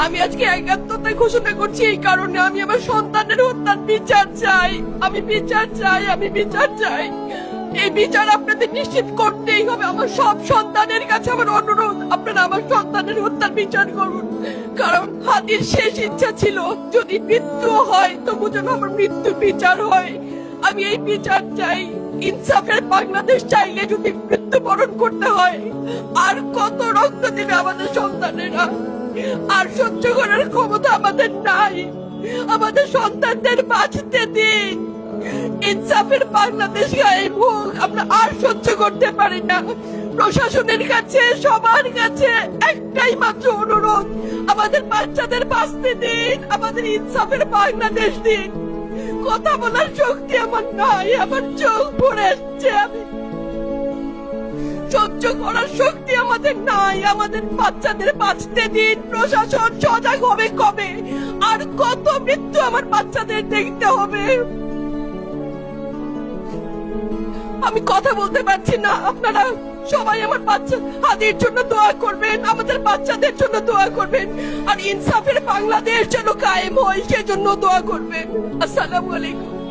আমি আজকে একাত্মতা ঘোষণা করছি এই কারণে, আমি আমার সন্তানের হত্যার বিচার চাই। আমি বিচার চাই, আমি বিচার চাই। এই বিচার আপনাদের নিশ্চিত করতেই হবে। আমার সব সন্তানের কাছে আমার অনুরোধ, আপনারা আমার সন্তানের হত্যার বিচার করুন। কারণ হাদির শেষ ইচ্ছা ছিল যদি মৃত্যু হয় তবু যেন আমার মৃত্যু বিচার হয়। আমি এই বিচার চাই। ইনসাফের বাংলাদেশ চাইলে যদি মৃত্যুবরণ করতে হয়, আর কত রক্ত দেবে আমাদের সন্তানেরা? আর সহ্য করার ক্ষমতা আমাদের নাই। আমাদের সন্তানদের বাঁচতে দিন। ইনসাফের বাংলাদেশ গায়েব হোক। আমরা আর সহ্য করতে পারি না। প্রশাসনের কাছে, সবার কাছে একটাই মাত্র অনুরোধ, আমাদের বাচ্চাদের বাঁচতে দিন, আমাদের ইনসাফের বাংলাদেশ দিন। কথা বলার শক্তি আমার নাই, আমার চোখ ভরে আসছে। আমি সহ্য করার শক্তি আমাদের নাই। আমাদের বাচ্চাদের বাঁচতে দিন। প্রশাসন সজাগ হবে কবে? আর কত মৃত্যু আমার বাচ্চাদের দেখতে হবে? আমি কথা বলতে পারছি না। আপনারা সবাই আমার বাচ্চা হাদির জন্য দোয়া করবেন, আমাদের বাচ্চাদের জন্য দোয়া করবেন, আর ইনসাফের বাংলাদেশ যেন কায়েম হয় সেজন্য দোয়া করবেন। আসসালামু আলাইকুম।